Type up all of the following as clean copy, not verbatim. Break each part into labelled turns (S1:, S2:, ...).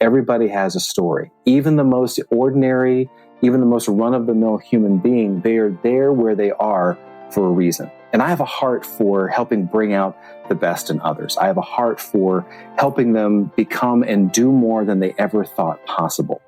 S1: Everybody has a story. Even the most ordinary, even the most run-of-the-mill human being, they are there where they are for a reason. And I have a heart for helping bring out the best in others. I have a heart for helping them become and do more than they ever thought possible.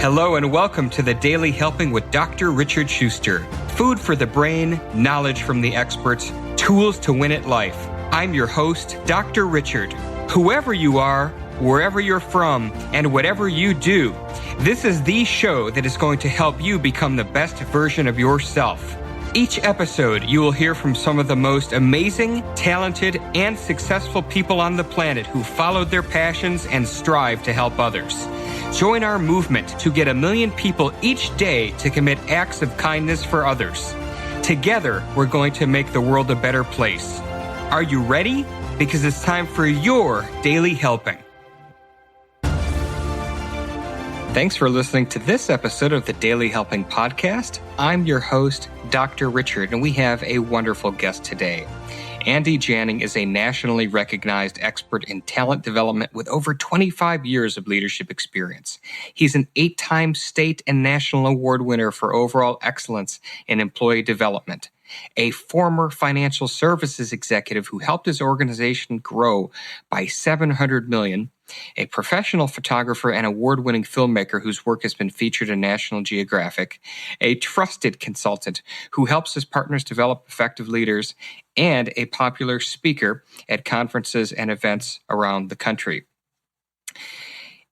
S2: Hello and welcome to the Daily Helping with Dr. Richard Schuster. Food for the brain, knowledge from the experts, tools to win at life. I'm your host, Dr. Richard. Whoever you are, wherever you're from, and whatever you do, this is the show that is going to help you become the best version of yourself. Each episode, you will hear from some of the most amazing, talented, and successful people on the planet who followed their passions and strive to help others. Join our movement to get 1 million people each day to commit acts of kindness for others. Together, we're going to make the world a better place. Are you ready? Because it's time for your Daily Helping. Thanks for listening to this episode of the Daily Helping Podcast. I'm your host, Dr. Richard, and we have a wonderful guest today. Andy Janning is a nationally recognized expert in talent development with over 25 years of leadership experience. He's an 8-time state and national award winner for overall excellence in employee development, a former financial services executive who helped his organization grow by $700 million, a professional photographer and award-winning filmmaker whose work has been featured in National Geographic, a trusted consultant who helps his partners develop effective leaders, and a popular speaker at conferences and events around the country.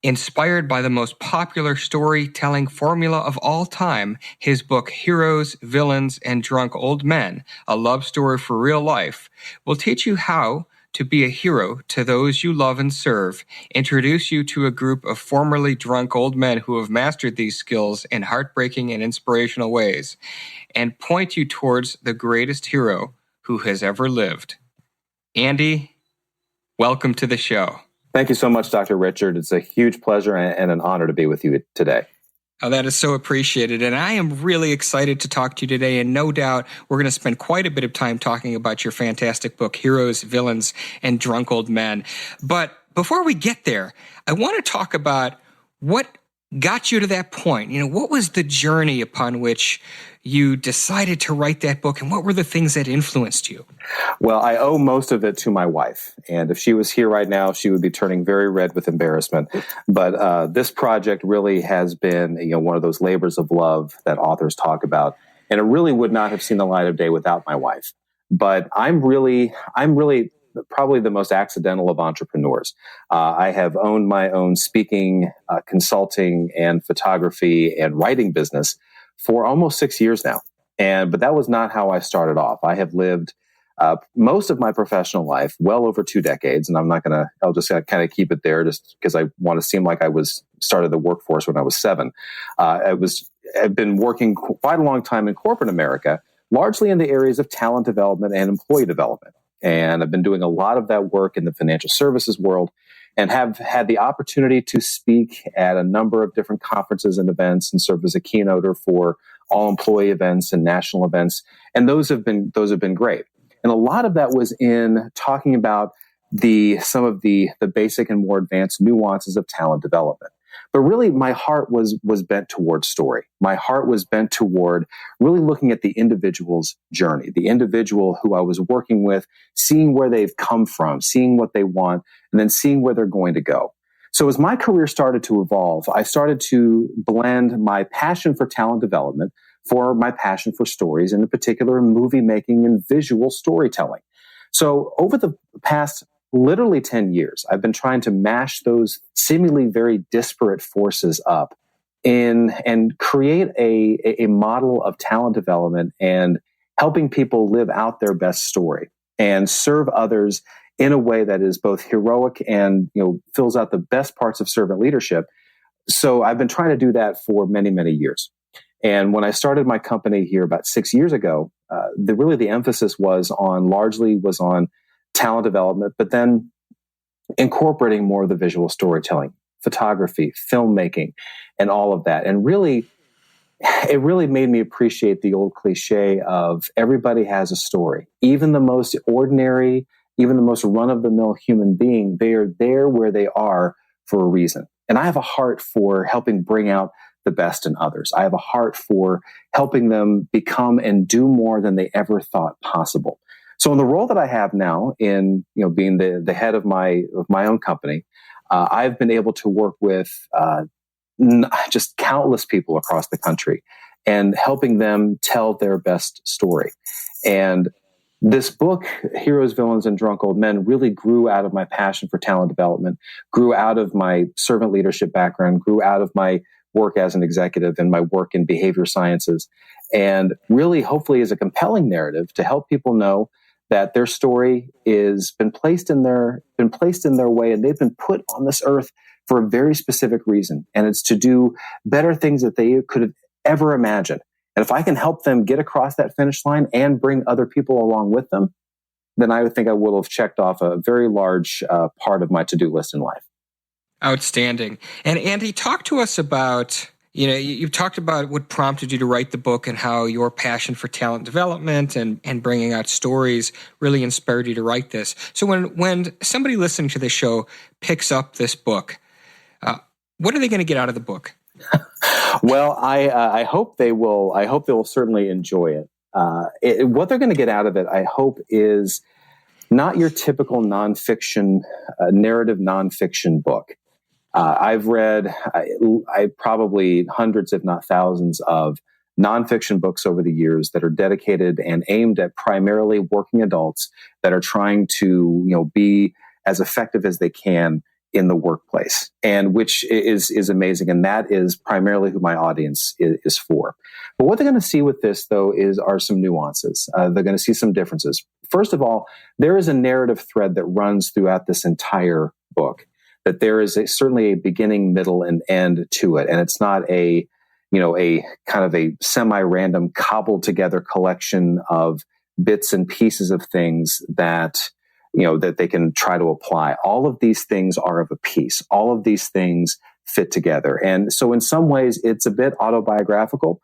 S2: Inspired by the most popular storytelling formula of all time, his book Heroes, Villains, and Drunk Old Men, A Love Story for Real Life, will teach you how to be a hero to those you love and serve, introduce you to a group of formerly drunk old men who have mastered these skills in heartbreaking and inspirational ways, and point you towards the greatest hero who has ever lived. Andy, welcome to the show.
S1: Thank you so much, Dr. Richard. It's a huge pleasure and an honor to be with you today.
S2: Oh, that is so appreciated. And I am really excited to talk to you today. And no doubt we're going to spend quite a bit of time talking about your fantastic book, Heroes, Villains, and Drunk Old Men. But before we get there, I want to talk about what got you to that point. You know, what was the journey upon which you decided to write that book, and what were the things that influenced you?
S1: Well, I owe most of it to my wife. And if she was here right now, she would be turning very red with embarrassment. But this project really has been, one of those labors of love that authors talk about. And it really would not have seen the light of day without my wife. But I'm really probably the most accidental of entrepreneurs. I have owned my own speaking, consulting, and photography and writing business for almost 6 years now. But that was not how I started off. I have lived most of my professional life, well over 2 decades, and I'll just kind of keep it there just because I want to seem like I started the workforce when I was 7. I've been working quite a long time in corporate America, largely in the areas of talent development and employee development. And I've been doing a lot of that work in the financial services world and have had the opportunity to speak at a number of different conferences and events and serve as a keynoter for all employee events and national events. And those have been great. And a lot of that was in talking about some of the basic and more advanced nuances of talent development. But really, my heart was bent toward story. My heart was bent toward really looking at the individual's journey, the individual who I was working with, seeing where they've come from, seeing what they want, and then seeing where they're going to go. So as my career started to evolve, I started to blend my passion for talent development for my passion for stories, and in particular, movie making and visual storytelling. So over the past literally 10 years, I've been trying to mash those seemingly very disparate forces up and create a model of talent development and helping people live out their best story and serve others in a way that is both heroic and fills out the best parts of servant leadership. So I've been trying to do that for many, many years. And when I started my company here about 6 years ago, the emphasis was on talent development, but then incorporating more of the visual storytelling, photography, filmmaking, and all of that. And it really made me appreciate the old cliche of everybody has a story. Even the most ordinary, even the most run-of-the-mill human being, they are there where they are for a reason. And I have a heart for helping bring out the best in others. I have a heart for helping them become and do more than they ever thought possible. So in the role that I have now, in being the head of my own company, I've been able to work with just countless people across the country and helping them tell their best story. And this book, Heroes, Villains, and Drunk Old Men, really grew out of my passion for talent development, grew out of my servant leadership background, grew out of my work as an executive and my work in behavior sciences, and really hopefully is a compelling narrative to help people know that their story is been placed in their way, and they've been put on this earth for a very specific reason, and it's to do better things that they could have ever imagined. And if I can help them get across that finish line and bring other people along with them, then I would think I will have checked off a very large part of my to-do list in life.
S2: Outstanding. And Andy, talk to us about, you've talked about what prompted you to write the book and how your passion for talent development and bringing out stories really inspired you to write this. So when somebody listening to this show picks up this book, what are they going to get out of the book?
S1: Well, I hope they will. I hope they will certainly enjoy it. What they're going to get out of it, I hope, is not your typical nonfiction, narrative nonfiction book. I've read I probably hundreds, if not thousands, of nonfiction books over the years that are dedicated and aimed at primarily working adults that are trying to be as effective as they can in the workplace, and which is amazing. And that is primarily who my audience is for. But what they're going to see with this, though, are some nuances. They're going to see some differences. First of all, there is a narrative thread that runs throughout this entire book, that there is certainly a beginning, middle, and end to it. And it's not a kind of a semi-random cobbled together collection of bits and pieces of things that they can try to apply. All of these things are of a piece. All of these things fit together. And so in some ways, it's a bit autobiographical.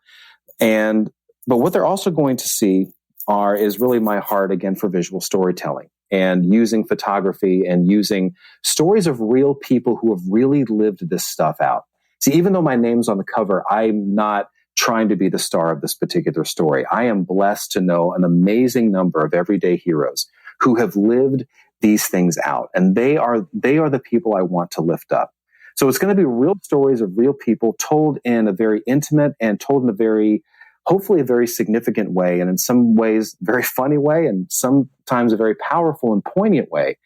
S1: But what they're also going to see is really my heart, again, for visual storytelling and using photography and using stories of real people who have really lived this stuff out. See, even though my name's on the cover, I'm not trying to be the star of this particular story. I am blessed to know an amazing number of everyday heroes who have lived these things out. And they are the people I want to lift up. So it's going to be real stories of real people told in a very intimate and told in hopefully a very significant way, and in some ways, very funny way, and sometimes a very powerful and poignant way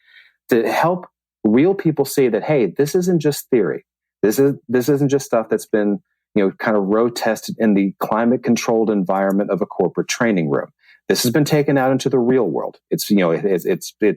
S1: to help real people see that, hey, this isn't just theory. This isn't just stuff that's been, kind of road tested in the climate controlled environment of a corporate training room. This has been taken out into the real world. It's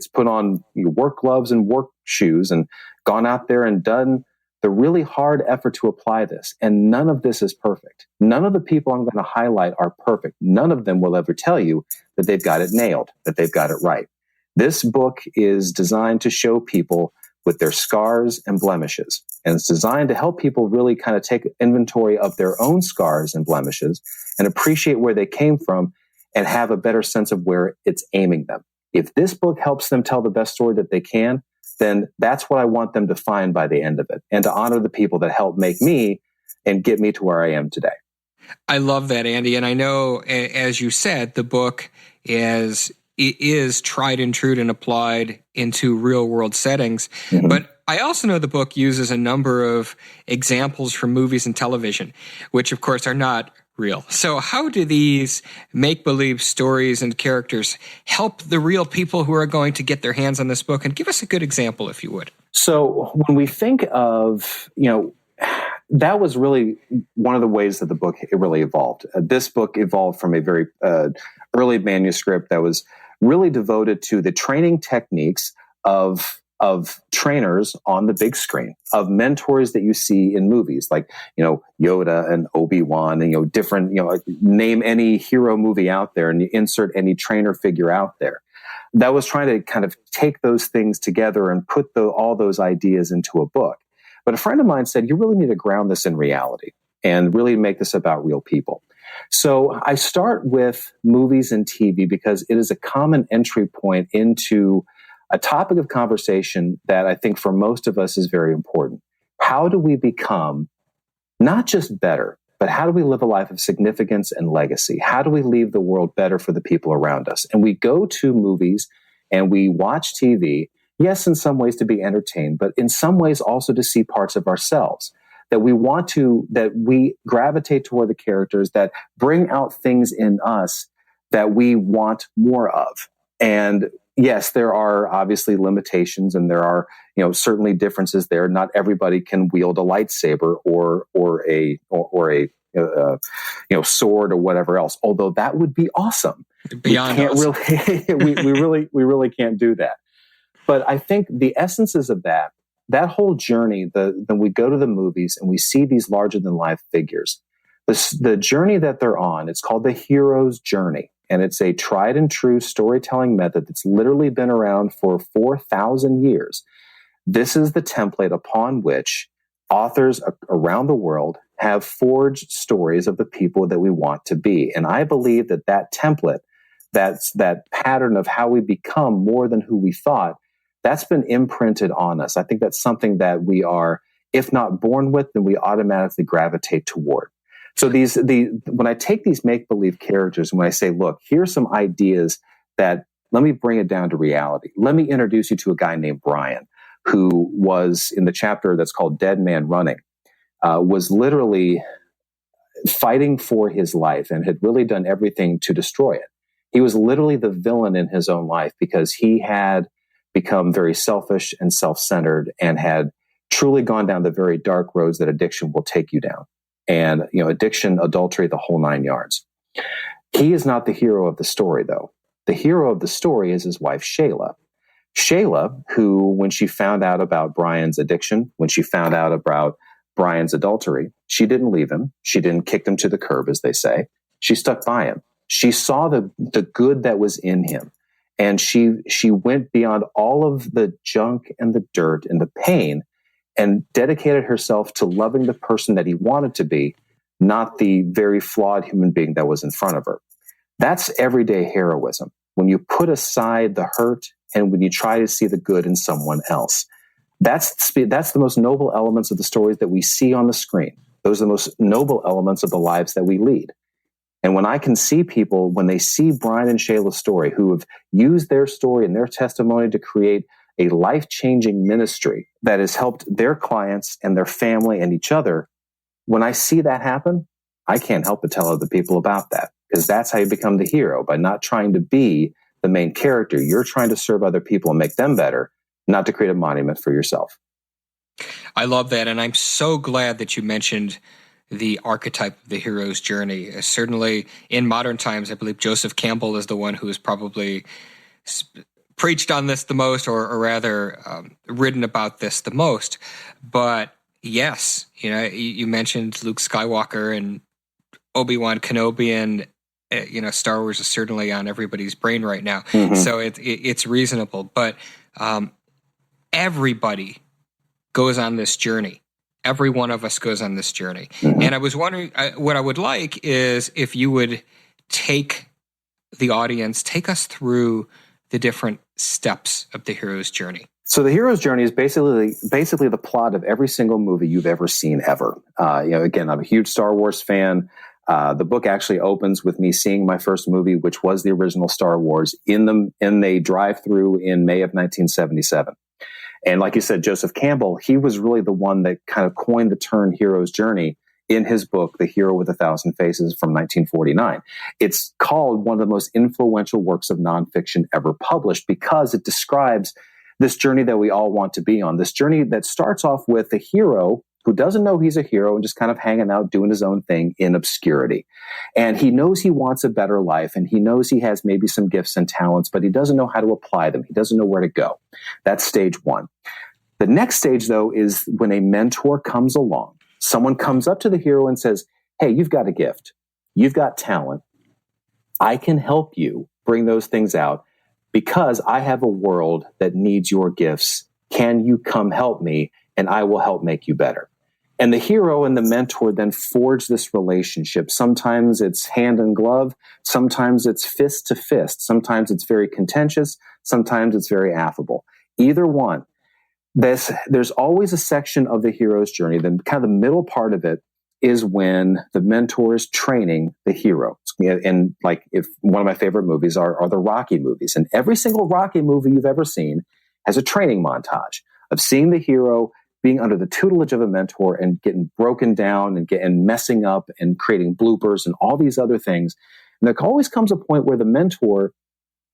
S1: put on work gloves and work shoes and gone out there and done the really hard effort to apply this. And none of this is perfect. None of the people I'm going to highlight are perfect. None of them will ever tell you that they've got it nailed, that they've got it right. This book is designed to show people with their scars and blemishes. And it's designed to help people really kind of take inventory of their own scars and blemishes and appreciate where they came from and have a better sense of where it's aiming them. If this book helps them tell the best story that they can, then that's what I want them to find by the end of it, and to honor the people that helped make me and get me to where I am today.
S2: I love that, Andy. And I know, as you said, the book is tried and true and applied into real world settings. Mm-hmm. But I also know the book uses a number of examples from movies and television, which of course are not real. So how do these make-believe stories and characters help the real people who are going to get their hands on this book? And give us a good example, if you would.
S1: So when we think of, that was really one of the ways that the book really evolved. This book evolved from a very early manuscript that was really devoted to the training techniques of trainers on the big screen, of mentors that you see in movies like, Yoda and Obi-Wan and, different, name any hero movie out there and you insert any trainer figure out there. That was trying to kind of take those things together and put all those ideas into a book. But a friend of mine said, you really need to ground this in reality and really make this about real people. So I start with movies and TV because it is a common entry point into a topic of conversation that I think for most of us is very important. How do we become not just better, but how do we live a life of significance and legacy? How do we leave the world better for the people around us? And we go to movies and we watch TV, yes, in some ways to be entertained, but in some ways also to see parts of ourselves that we gravitate toward the characters that bring out things in us that we want more of. And yes, there are obviously limitations, and there are, certainly differences there. Not everybody can wield a lightsaber or a sword or whatever else. Although that would be awesome.
S2: Beyond
S1: we can't
S2: awesome.
S1: we really can't do that. But I think the essences of that whole journey, when we go to the movies and we see these larger than life figures, the journey that they're on, it's called the hero's journey. And it's a tried and true storytelling method that's literally been around for 4,000 years. This is the template upon which authors around the world have forged stories of the people that we want to be. And I believe that template, that pattern of how we become more than who we thought, that's been imprinted on us. I think that's something that we are, if not born with, then we automatically gravitate toward. So when I take these make-believe characters and when I say, look, here's some ideas that, let me bring it down to reality. Let me introduce you to a guy named Brian, who was in the chapter that's called Dead Man Running, was literally fighting for his life and had really done everything to destroy it. He was literally the villain in his own life because he had become very selfish and self-centered and had truly gone down the very dark roads that addiction will take you down. And, addiction, adultery, the whole 9 yards. He is not the hero of the story, though. The hero of the story is his wife, Shayla. Shayla, who, when she found out about Brian's addiction, when she found out about Brian's adultery, she didn't leave him. She didn't kick him to the curb, as they say. She stuck by him. She saw the good that was in him. And she went beyond all of the junk and the dirt and the pain and dedicated herself to loving the person that he wanted to be, not the very flawed human being that was in front of her. That's everyday heroism. When you put aside the hurt and when you try to see the good in someone else. That's the most noble elements of the stories that we see on the screen. Those are the most noble elements of the lives that we lead. And when I can see people, when they see Brian and Shayla's story, who have used their story and their testimony to create a life-changing ministry that has helped their clients and their family and each other, when I see that happen, I can't help but tell other people about that, because that's how you become the hero, by not trying to be the main character. You're trying to serve other people and make them better, not to create a monument for yourself.
S2: I love that, and I'm so glad that you mentioned the archetype of the hero's journey. Certainly in modern times, I believe Joseph Campbell is the one who has probably preached on this the most, or rather written about this the most. But yes, you mentioned Luke Skywalker and Obi-Wan Kenobi, and Star Wars is certainly on everybody's brain right now. Mm-hmm. So it's reasonable. But everybody goes on this journey. Every one of us goes on this journey. Mm-hmm. And I was wondering, what I would like is if you would take the audience, take us through the different steps of the hero's journey.
S1: So the hero's journey is basically the plot of every single movie you've ever seen ever. Again, I'm a huge Star Wars fan. The book actually opens with me seeing my first movie, which was the original Star Wars, in a drive-through in May of 1977. And like you said, Joseph Campbell, he was really the one that kind of coined the term hero's journey in his book, The Hero with a Thousand Faces from 1949. It's called one of the most influential works of nonfiction ever published because it describes this journey that we all want to be on, this journey that starts off with the hero who doesn't know he's a hero and just kind of hanging out doing his own thing in obscurity. And he knows he wants a better life, and he knows he has maybe some gifts and talents, but he doesn't know how to apply them. He doesn't know where to go. That's stage one. The next stage, though, is when a mentor comes along. Someone comes up to the hero and says, hey, you've got a gift. You've got talent. I can help you bring those things out because I have a world that needs your gifts. Can you come help me? And I will help make you better. And the hero and the mentor then forge this relationship. Sometimes it's hand in glove. Sometimes it's fist to fist. Sometimes it's very contentious. Sometimes it's very affable. Either one. There's always a section of the hero's journey. Then kind of the middle part of it is when the mentor is training the hero. And like, if one of my favorite movies are the Rocky movies, and every single Rocky movie you've ever seen has a training montage of seeing the hero being under the tutelage of a mentor and getting broken down and messing up and creating bloopers and all these other things. And there always comes a point where the mentor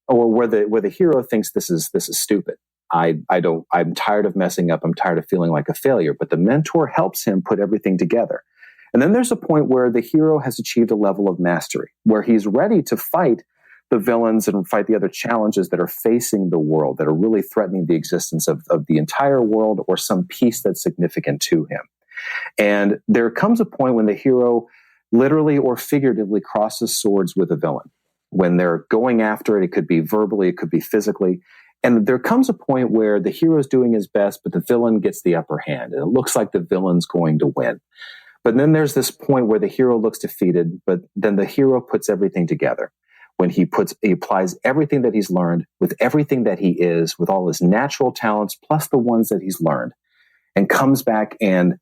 S1: or where the hero thinks this is stupid. I'm tired of messing up. I'm tired of feeling like a failure. But the mentor helps him put everything together. And then there's a point where the hero has achieved a level of mastery, where he's ready to fight the villains and fight the other challenges that are facing the world, that are really threatening the existence of the entire world or some piece that's significant to him. And there comes a point when the hero literally or figuratively crosses swords with a villain. When they're going after it, it could be verbally, it could be physically. And there comes a point where the hero's doing his best, but the villain gets the upper hand. And it looks like the villain's going to win. But then there's this point where the hero looks defeated, but then the hero puts everything together. When he applies everything that he's learned with everything that he is, with all his natural talents, plus the ones that he's learned, and comes back and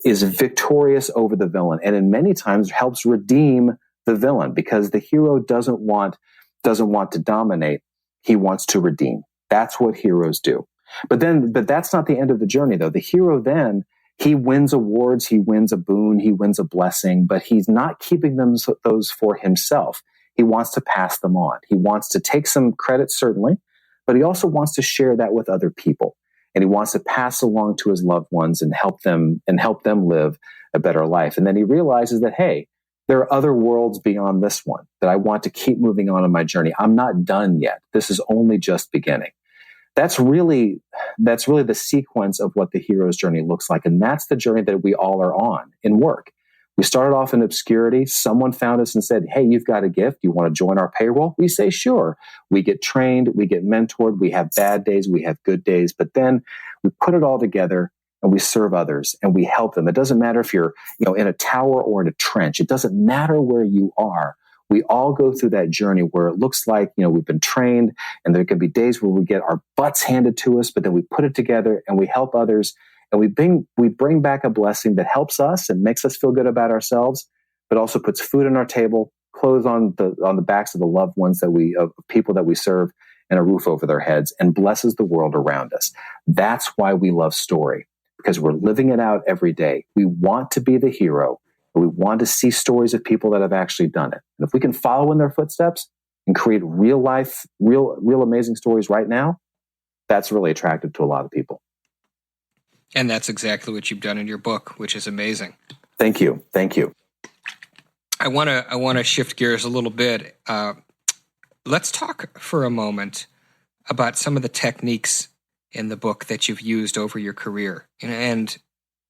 S1: is victorious over the villain. And in many times helps redeem the villain, because the hero doesn't want to dominate. He wants to redeem. That's what heroes do. But that's not the end of the journey, though. The hero then, he wins awards, he wins a boon, he wins a blessing, but he's not keeping those for himself. He wants to pass them on. He wants to take some credit, certainly, but he also wants to share that with other people. And he wants to pass along to his loved ones and help them live a better life. And then he realizes that, hey, there are other worlds beyond this one, that I want to keep moving on in my journey. I'm not done yet. This is only just beginning. That's really the sequence of what the hero's journey looks like. And that's the journey that we all are on in work. We started off in obscurity. Someone found us and said, hey, you've got a gift. You want to join our payroll? We say, sure. We get trained. We get mentored. We have bad days. We have good days. But then we put it all together and we serve others and we help them. It doesn't matter if you're, in a tower or in a trench. It doesn't matter where you are. We all go through that journey where it looks like, we've been trained, and there can be days where we get our butts handed to us, but then we put it together and we help others, and we bring back a blessing that helps us and makes us feel good about ourselves, but also puts food on our table, clothes on the backs of the loved ones of people that we serve, and a roof over their heads, and blesses the world around us. That's why we love story, because we're living it out every day. We want to be the hero. We want to see stories of people that have actually done it. And if we can follow in their footsteps and create real life, real amazing stories right now, that's really attractive to a lot of people.
S2: And that's exactly what you've done in your book, which is amazing.
S1: Thank you.
S2: I want to shift gears a little bit. Let's talk for a moment about some of the techniques in the book that you've used over your career. And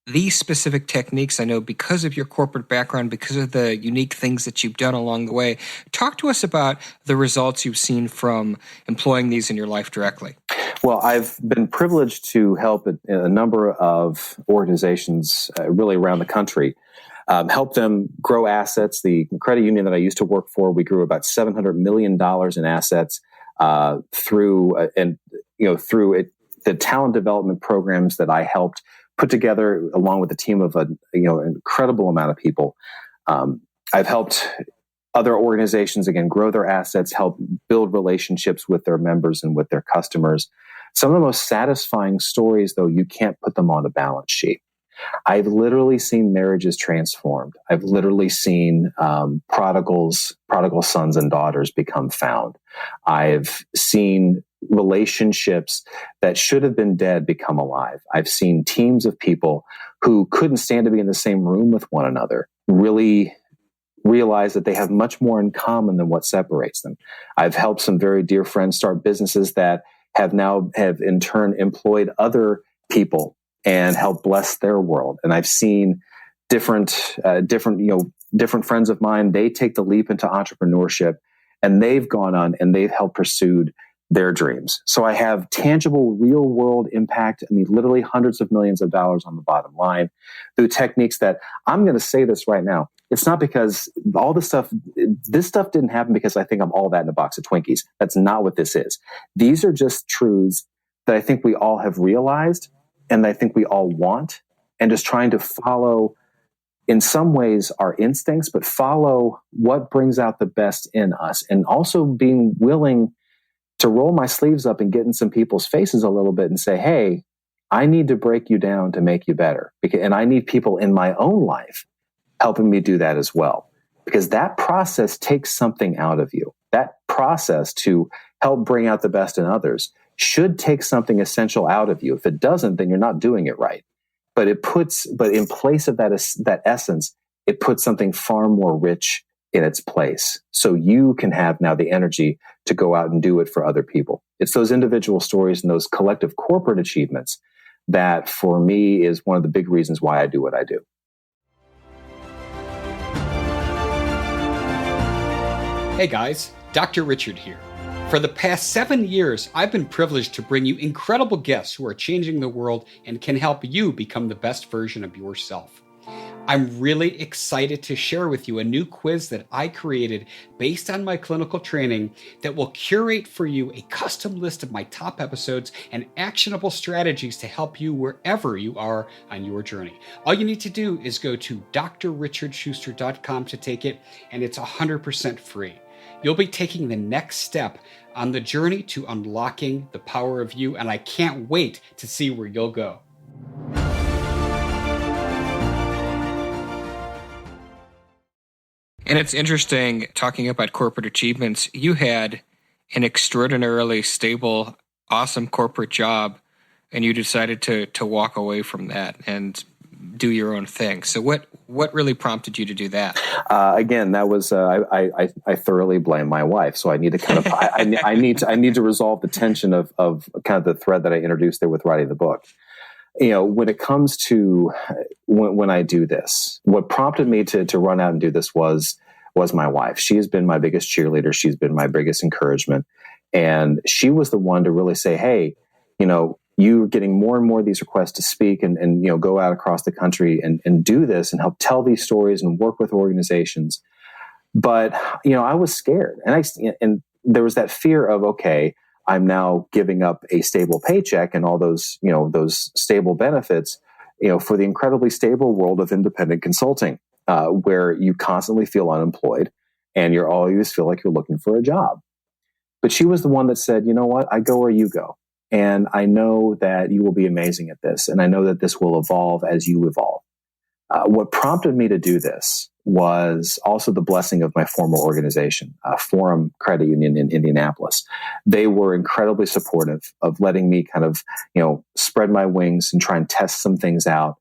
S2: these specific techniques, I know because of your corporate background, because of the unique things that you've done along the way. Talk to us about the results you've seen from employing these in your life directly.
S1: Well, I've been privileged to help a number of organizations really around the country, help them grow assets. The credit union that I used to work for, we grew about $700 million in assets through the talent development programs that I helped put together along with a team of an incredible amount of people. I've helped other organizations, again, grow their assets, help build relationships with their members and with their customers. Some of the most satisfying stories, though, you can't put them on a balance sheet. I've literally seen marriages transformed. I've literally seen prodigal sons and daughters become found. I've seen relationships that should have been dead become alive. I've seen teams of people who couldn't stand to be in the same room with one another really realize that they have much more in common than what separates them. I've helped some very dear friends start businesses that have in turn employed other people and helped bless their world. And I've seen different friends of mine, they take the leap into entrepreneurship and they've gone on and they've helped pursued their dreams. So I have tangible real world impact. I mean, literally hundreds of millions of dollars on the bottom line through techniques that I'm going to say this right now. it's not because all this stuff didn't happen because I think I'm all that in a box of Twinkies. That's not what this is. These are just truths that I think we all have realized and I think we all want, and just trying to follow, in some ways, our instincts, but follow what brings out the best in us, and also being willing to roll my sleeves up and get in some people's faces a little bit and say, hey, I need to break you down to make you better. And I need people in my own life helping me do that as well. Because that process takes something out of you. That process to help bring out the best in others should take something essential out of you. If it doesn't, then you're not doing it right. But in place of that essence, it puts something far more rich in its place. So you can have now the energy to go out and do it for other people. It's those individual stories and those collective corporate achievements that, for me, is one of the big reasons why I do what I do.
S3: Hey guys, Dr. Richard here. For the past 7 years, I've been privileged to bring you incredible guests who are changing the world and can help you become the best version of yourself. I'm really excited to share with you a new quiz that I created based on my clinical training that will curate for you a custom list of my top episodes and actionable strategies to help you wherever you are on your journey. All you need to do is go to drrichardschuster.com to take it, and it's 100% free. You'll be taking the next step on the journey to unlocking the power of you, and I can't wait to see where you'll go.
S2: And it's interesting, talking about corporate achievements, you had an extraordinarily stable, awesome corporate job, and you decided to walk away from that and do your own thing. So what really prompted you to do that?
S1: Again, that was I thoroughly blame my wife. So I need to kind of I need to resolve the tension of kind of the thread that I introduced there with writing the book. You know, when it comes to when I do this, what prompted me to run out and do this was my wife. She has been my biggest cheerleader. She's been my biggest encouragement. And she was the one to really say, hey, you know, you're getting more and more of these requests to speak and you know, go out across the country and do this and help tell these stories and work with organizations. But, you know, I was scared. And there was that fear of, okay, I'm now giving up a stable paycheck and all those, you know, those stable benefits, you know, for the incredibly stable world of independent consulting, where you constantly feel unemployed and you always feel like you're looking for a job. But she was the one that said, you know what, I go where you go. And I know that you will be amazing at this. And I know that this will evolve as you evolve. What prompted me to do this was also the blessing of my former organization, Forum Credit Union in Indianapolis. They were incredibly supportive of letting me kind of, you know, spread my wings and try and test some things out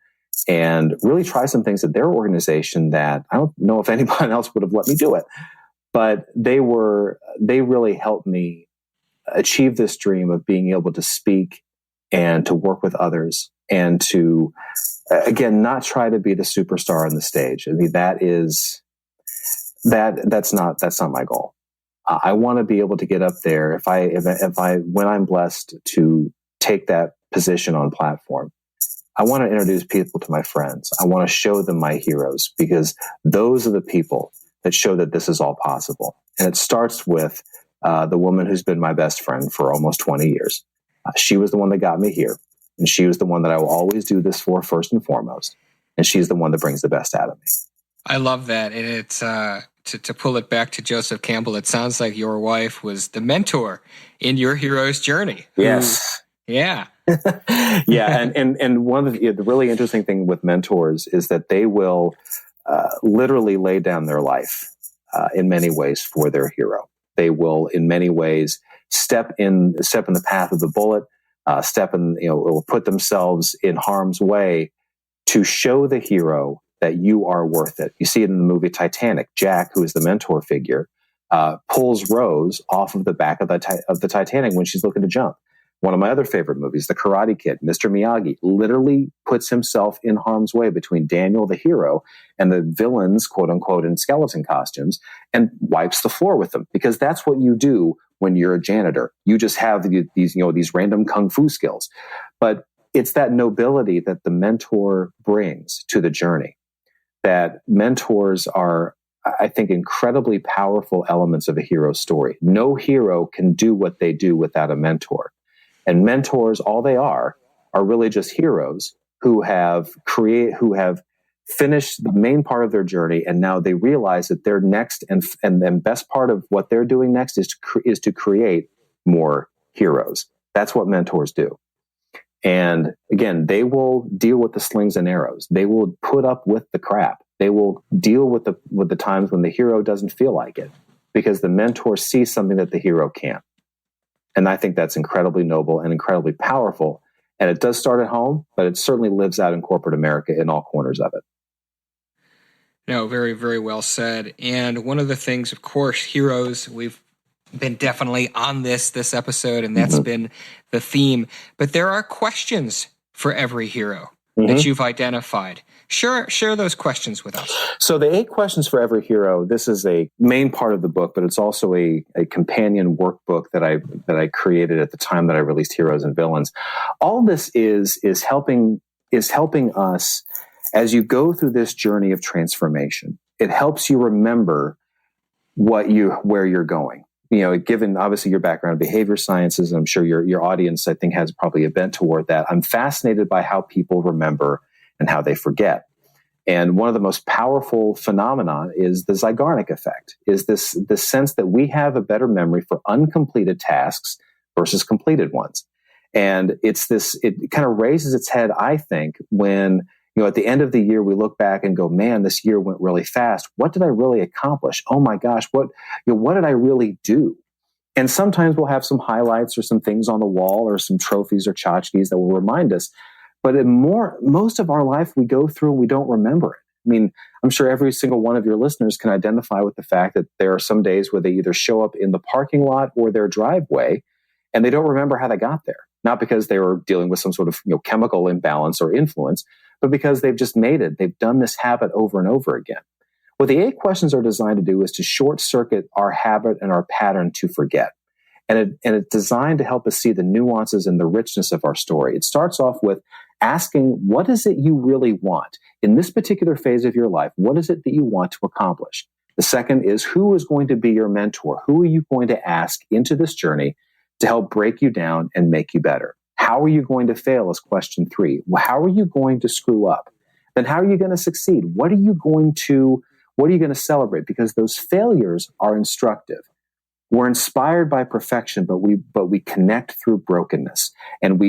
S1: and really try some things at their organization that I don't know if anyone else would have let me do it. But they really helped me achieve this dream of being able to speak and to work with others and to, again, not try to be the superstar on the stage. I mean, that's not my goal. I want to be able to get up there when I'm blessed to take that position on platform. I want to introduce people to my friends. I want to show them my heroes, because those are the people that show that this is all possible. And it starts with the woman who's been my best friend for almost 20 years. She was the one that got me here. And she was the one that I will always do this for first and foremost. And she's the one that brings the best out of me.
S2: I love that. And it's to pull it back to Joseph Campbell, it sounds like your wife was the mentor in your hero's journey.
S1: Yes.
S2: Yeah.
S1: Yeah. And one of the really interesting thing with mentors is that they will literally lay down their life in many ways for their hero. They will, in many ways, step in the path of the bullet, will put themselves in harm's way to show the hero that you are worth it. You see it in the movie Titanic. Jack, who is the mentor figure, pulls Rose off of the back of the Titanic when she's looking to jump. One of my other favorite movies, The Karate Kid, Mr. Miyagi, literally puts himself in harm's way between Daniel, the hero, and the villains, quote unquote, in skeleton costumes, and wipes the floor with them, because that's what you do when you're a janitor. You just have these random kung fu skills. But it's that nobility that the mentor brings to the journey that mentors are, I think, incredibly powerful elements of a hero's story. No hero can do what they do without a mentor. And mentors, all they are really just heroes who have finished the main part of their journey, and now they realize that their next and the best part of what they're doing next is to create more heroes. That's what mentors do. And again, they will deal with the slings and arrows. They will put up with the crap. They will deal with the times when the hero doesn't feel like it, because the mentor sees something that the hero can't. And I think that's incredibly noble and incredibly powerful. And it does start at home, but it certainly lives out in corporate America in all corners of it.
S2: No, very, very well said. And one of the things, of course, heroes, we've been definitely on this episode, and that's been the theme. But there are questions for every hero that you've identified. Share those questions with us.
S1: So the 8 questions for every hero, this is a main part of the book, but it's also a companion workbook that I created at the time that I released Heroes and Villains. All this is helping us as you go through this journey of transformation. It helps you remember where you're going. You know, given obviously your background in behavior sciences, I'm sure your audience, I think, has probably a bent toward that. I'm fascinated by how people remember and how they forget. And one of the most powerful phenomena is the Zeigarnik effect, is this sense that we have a better memory for uncompleted tasks versus completed ones. And it kind of raises its head, I think, when, you know, at the end of the year, we look back and go, man, this year went really fast. What did I really accomplish? Oh my gosh, what did I really do? And sometimes we'll have some highlights or some things on the wall or some trophies or tchotchkes that will remind us. But most of our life we go through and we don't remember it. I mean, I'm sure every single one of your listeners can identify with the fact that there are some days where they either show up in the parking lot or their driveway and they don't remember how they got there. Not because they were dealing with some sort of, you know, chemical imbalance or influence, but because they've just made it. They've done this habit over and over again. What the 8 questions are designed to do is to short circuit our habit and our pattern to forget. And it's designed to help us see the nuances and the richness of our story. It starts off with asking, what is it you really want? In this particular phase of your life, what is it that you want to accomplish? The second is, who is going to be your mentor? Who are you going to ask into this journey to help break you down and make you better? How are you going to fail is question 3. How are you going to screw up? Then how are you going to succeed? What are you going to celebrate? Because those failures are instructive. We're inspired by perfection, but we connect through brokenness. And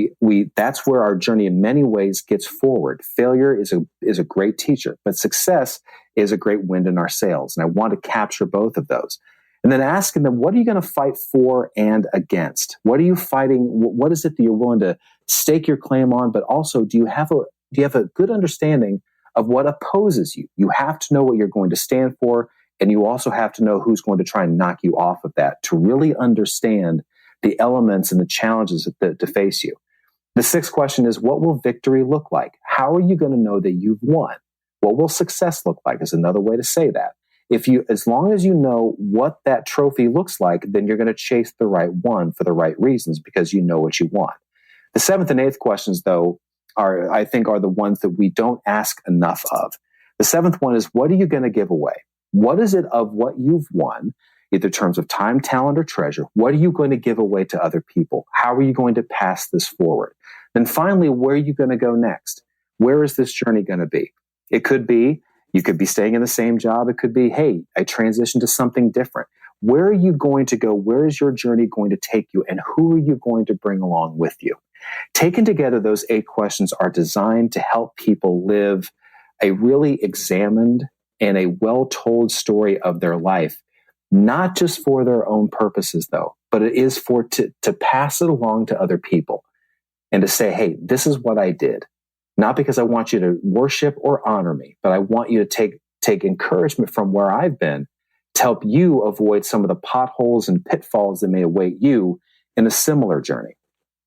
S1: that's where our journey in many ways gets forward. Failure is a great teacher, but success is a great wind in our sails. And I want to capture both of those. And then asking them, what are you going to fight for and against? What are you fighting? What is it that you're willing to stake your claim on? But also, do you have a good understanding of what opposes you? You have to know what you're going to stand for. And you also have to know who's going to try and knock you off of that to really understand the elements and the challenges to face you. The 6th question is, what will victory look like? How are you going to know that you've won? What will success look like is another way to say that. As long as you know what that trophy looks like, then you're going to chase the right one for the right reasons because you know what you want. The 7th and 8th questions, though, are the ones that we don't ask enough of. The 7th one is, what are you going to give away? What is it of what you've won, either in terms of time, talent, or treasure? What are you going to give away to other people? How are you going to pass this forward? Then finally, where are you going to go next? Where is this journey going to be? It could be, you could be staying in the same job. It could be, hey, I transitioned to something different. Where are you going to go? Where is your journey going to take you? And who are you going to bring along with you? Taken together, those 8 questions are designed to help people live a really examined and a well-told story of their life, not just for their own purposes, though, but it is to pass it along to other people and to say, hey, this is what I did. Not because I want you to worship or honor me, but I want you to take encouragement from where I've been to help you avoid some of the potholes and pitfalls that may await you in a similar journey.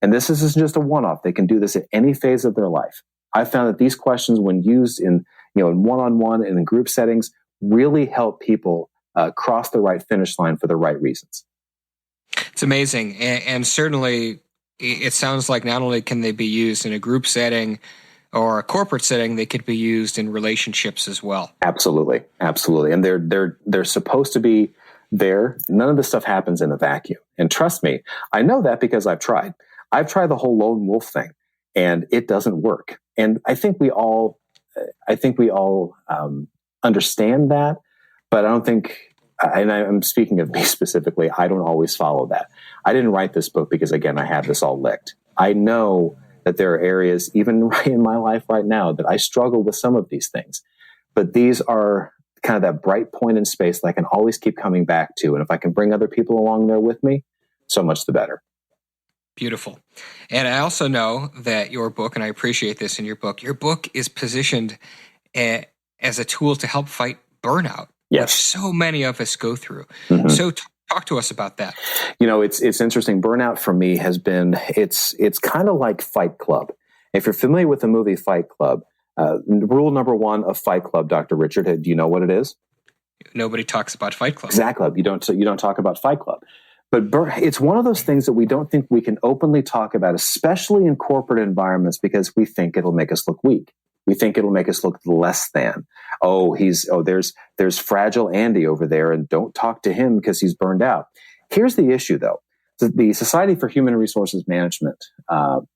S1: And this isn't just a one-off. They can do this at any phase of their life. I found that these questions, when used in one-on-one and in group settings, really help people cross the right finish line for the right reasons.
S2: It's amazing. And certainly it sounds like not only can they be used in a group setting, or a corporate setting, they could be used in relationships as well.
S1: Absolutely. Absolutely. And they're supposed to be there. None of this stuff happens in a vacuum. And trust me, I know that because I've tried. I've tried the whole lone wolf thing, and it doesn't work. And I think we all understand that, but I don't think, and I'm speaking of me specifically, I don't always follow that. I didn't write this book because, again, I had this all licked. I know that there are areas, even right in my life right now, that I struggle with some of these things. But these are kind of that bright point in space that I can always keep coming back to. And if I can bring other people along there with me, so much the better.
S2: Beautiful. And I also know that your book, and I appreciate this in your book is positioned as a tool to help fight burnout,
S1: yes,
S2: which so many of us go through.
S1: Mm-hmm.
S2: So talk to us about that.
S1: It's interesting. Burnout for me has been, it's kind of like Fight Club. If you're familiar with the movie Fight Club, rule number one of Fight Club, Dr. Richard, do you know what it is?
S2: Nobody talks about Fight Club.
S1: Exactly. You don't talk about Fight Club. But it's one of those things that we don't think we can openly talk about, especially in corporate environments, because we think it'll make us look weak. We think it'll make us look less than. There's fragile Andy over there, and don't talk to him because he's burned out. Here's the issue, though. The Society for Human Resources Management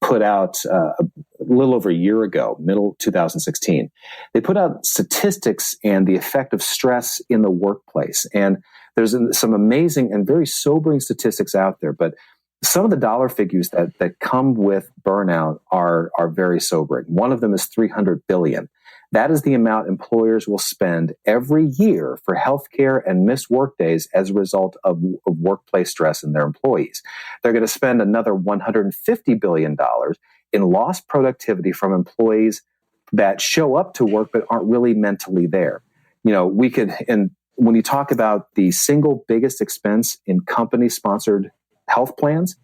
S1: put out a little over a year ago, middle 2016. They put out statistics and the effect of stress in the workplace. And there's some amazing and very sobering statistics out there, but some of the dollar figures that come with burnout are very sobering. One of them is $300 billion. That is the amount employers will spend every year for healthcare and missed workdays as a result of workplace stress in their employees. They're going to spend another $150 billion in lost productivity from employees that show up to work but aren't really mentally there. When you talk about the single biggest expense in company-sponsored health plans,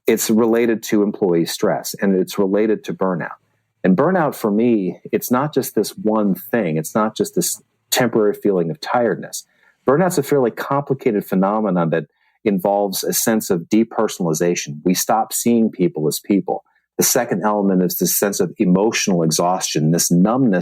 S1: it's related to employee stress, and it's related to burnout. And burnout, for me, it's not just this one thing. It's not just this temporary feeling of tiredness. Burnout's a fairly complicated phenomenon that involves a sense of depersonalization. We stop seeing people as people. The second element is this sense of emotional exhaustion, this numbness